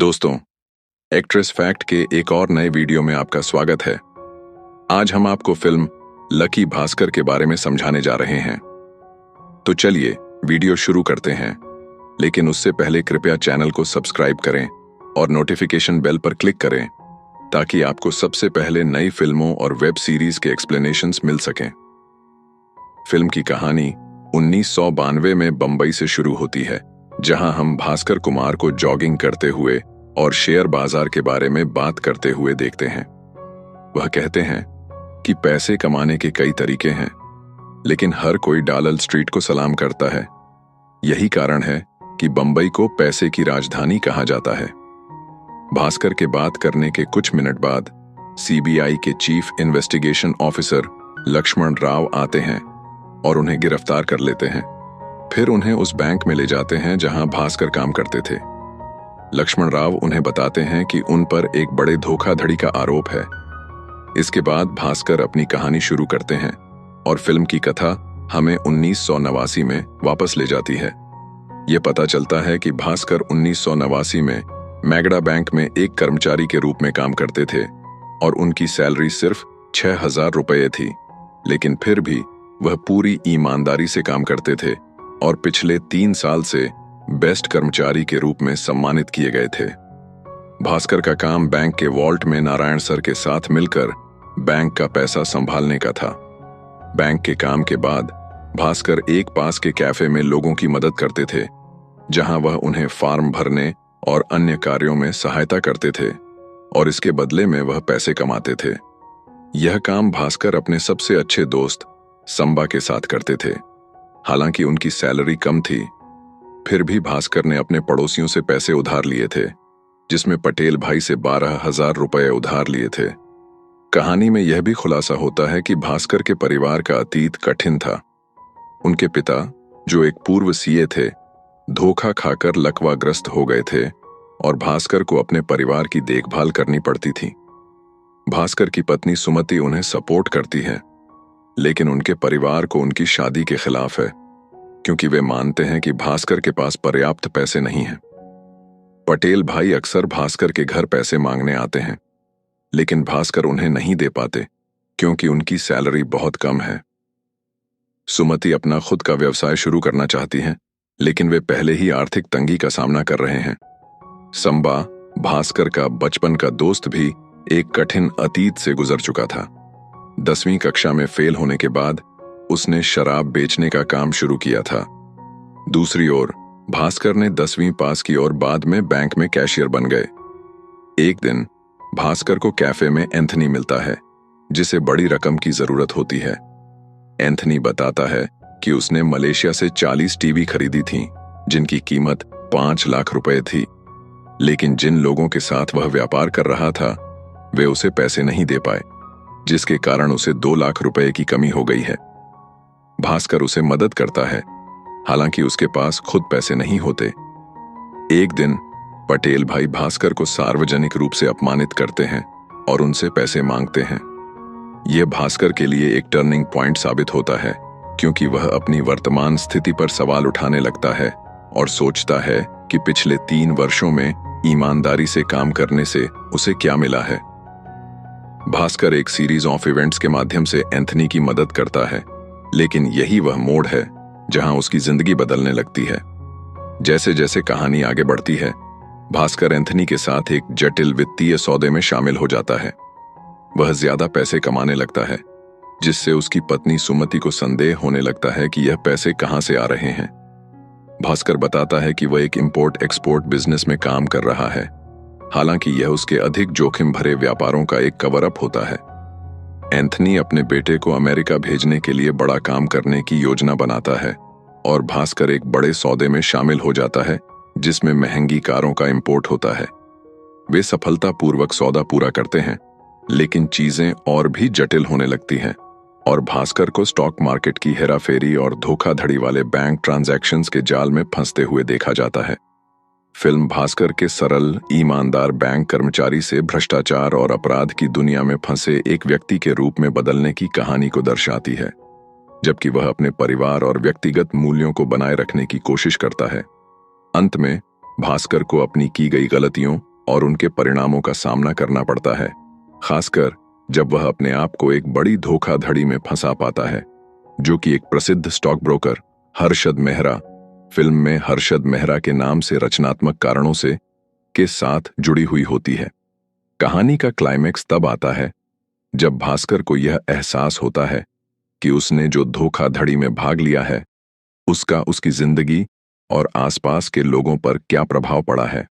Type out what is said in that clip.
दोस्तों, actress fact के एक और नए वीडियो में आपका स्वागत है। आज हम आपको फिल्म लकी भास्कर के बारे में समझाने जा रहे हैं। तो चलिए वीडियो शुरू करते हैं, लेकिन उससे पहले कृपया चैनल को सब्सक्राइब करें और नोटिफिकेशन बेल पर क्लिक करें ताकि आपको सबसे पहले नई फिल्मों और वेब सीरीज के एक्सप्लेनेशंस मिल सकें। फिल्म की कहानी 1992 में बंबई से शुरू होती है, जहां हम भास्कर कुमार को जॉगिंग करते हुए और शेयर बाजार के बारे में बात करते हुए देखते हैं। वह कहते हैं कि पैसे कमाने के कई तरीके हैं, लेकिन हर कोई डालल स्ट्रीट को सलाम करता है। यही कारण है कि बंबई को पैसे की राजधानी कहा जाता है। भास्कर के बात करने के कुछ मिनट बाद सीबीआई के chief investigation officer Lakshman Rao आते हैं और उन्हें गिरफ्तार कर लेते हैं। फिर उन्हें उस बैंक में ले जाते हैं जहां भास्कर काम करते थे। लक्ष्मण राव उन्हें बताते हैं कि उन पर एक बड़े धोखाधड़ी का आरोप है। इसके बाद भास्कर अपनी कहानी शुरू करते हैं और फिल्म की कथा हमें 1989 में वापस ले जाती है। ये पता चलता है कि भास्कर 1989 में मैगडा बैंक में एक कर्मचारी के रूप में काम करते थे और उनकी सैलरी सिर्फ 6,000 रुपये थी, लेकिन फिर भी वह पूरी ईमानदारी से काम करते थे और पिछले 3 साल से बेस्ट कर्मचारी के रूप में सम्मानित किए गए थे। भास्कर का काम बैंक के वॉल्ट में नारायण सर के साथ मिलकर बैंक का पैसा संभालने का था। बैंक के काम के बाद भास्कर एक पास के कैफे में लोगों की मदद करते थे, जहां वह उन्हें फॉर्म भरने और अन्य कार्यों में सहायता करते थे और इसके बदले में वह पैसे कमाते थे। यह काम भास्कर अपने सबसे अच्छे दोस्त संबा के साथ करते थे। हालांकि उनकी सैलरी कम थी, फिर भी भास्कर ने अपने पड़ोसियों से पैसे उधार लिए थे, जिसमें पटेल भाई से 12,000 रुपये उधार लिए थे। कहानी में यह भी खुलासा होता है कि भास्कर के परिवार का अतीत कठिन था। उनके पिता, जो एक पूर्व सीए थे, धोखा खाकर लकवाग्रस्त हो गए थे और भास्कर को अपने परिवार की देखभाल करनी पड़ती थी। भास्कर की पत्नी सुमति उन्हें सपोर्ट करती है, लेकिन उनके परिवार को उनकी शादी के खिलाफ है, क्योंकि वे मानते हैं कि भास्कर के पास पर्याप्त पैसे नहीं हैं। पटेल भाई अक्सर भास्कर के घर पैसे मांगने आते हैं, लेकिन भास्कर उन्हें नहीं दे पाते क्योंकि उनकी सैलरी बहुत कम है। सुमति अपना खुद का व्यवसाय शुरू करना चाहती हैं, लेकिन वे पहले ही आर्थिक तंगी का सामना कर रहे हैं। संबा, भास्कर का बचपन का दोस्त, भी एक कठिन अतीत से गुजर चुका था। 10वीं कक्षा में फेल होने के बाद उसने शराब बेचने का काम शुरू किया था। दूसरी ओर भास्कर ने 10वीं पास की और बाद में बैंक में कैशियर बन गए। एक दिन भास्कर को कैफे में एंथनी मिलता है, जिसे बड़ी रकम की जरूरत होती है। एंथनी बताता है कि उसने मलेशिया से 40 टीवी खरीदी थी, जिनकी कीमत 5 लाख रुपए थी, लेकिन जिन लोगों के साथ वह व्यापार कर रहा था वे उसे पैसे नहीं दे पाए, जिसके कारण उसे 2 लाख रुपए की कमी हो गई है। भास्कर उसे मदद करता है, हालांकि उसके पास खुद पैसे नहीं होते। एक दिन पटेल भाई भास्कर को सार्वजनिक रूप से अपमानित करते हैं और उनसे पैसे मांगते हैं। यह भास्कर के लिए एक टर्निंग पॉइंट साबित होता है, क्योंकि वह अपनी वर्तमान स्थिति पर सवाल उठाने लगता है और सोचता है कि पिछले 3 वर्षों में ईमानदारी से काम करने से उसे क्या मिला है। भास्कर एक सीरीज ऑफ इवेंट्स के माध्यम से एंथनी की मदद करता है, लेकिन यही वह मोड़ है जहां उसकी जिंदगी बदलने लगती है। जैसे जैसे कहानी आगे बढ़ती है, भास्कर एंथनी के साथ एक जटिल वित्तीय सौदे में शामिल हो जाता है। वह ज्यादा पैसे कमाने लगता है, जिससे उसकी पत्नी सुमति को संदेह होने लगता है कि यह पैसे कहां से आ रहे हैं। भास्कर बताता है कि वह एक इंपोर्ट एक्सपोर्ट बिजनेस में काम कर रहा है, हालांकि यह उसके अधिक जोखिम भरे व्यापारों का एक कवर अप होता है। एंथनी अपने बेटे को अमेरिका भेजने के लिए बड़ा काम करने की योजना बनाता है और भास्कर एक बड़े सौदे में शामिल हो जाता है, जिसमें महंगी कारों का इंपोर्ट होता है। वे सफलतापूर्वक सौदा पूरा करते हैं, लेकिन चीजें और भी जटिल होने लगती हैं और भास्कर को स्टॉक मार्केट की हेराफेरी और धोखाधड़ी वाले बैंक ट्रांजैक्शंस के जाल में फंसते हुए देखा जाता है। फिल्म भास्कर के सरल, ईमानदार बैंक कर्मचारी से भ्रष्टाचार और अपराध की दुनिया में फंसे एक व्यक्ति के रूप में बदलने की कहानी को दर्शाती है, जबकि वह अपने परिवार और व्यक्तिगत मूल्यों को बनाए रखने की कोशिश करता है। अंत में भास्कर को अपनी की गई गलतियों और उनके परिणामों का सामना करना पड़ता है, खासकर जब वह अपने आप को एक बड़ी धोखाधड़ी में फंसा पाता है, जो कि एक प्रसिद्ध stock broker Harshad Mehra, film में हर्षद मेहरा के नाम से रचनात्मक कारणों से के साथ जुड़ी हुई होती है। कहानी का क्लाइमेक्स तब आता है जब भास्कर को यह एहसास होता है कि उसने जो धोखाधड़ी में भाग लिया है उसका उसकी जिंदगी और आसपास के लोगों पर क्या प्रभाव पड़ा है।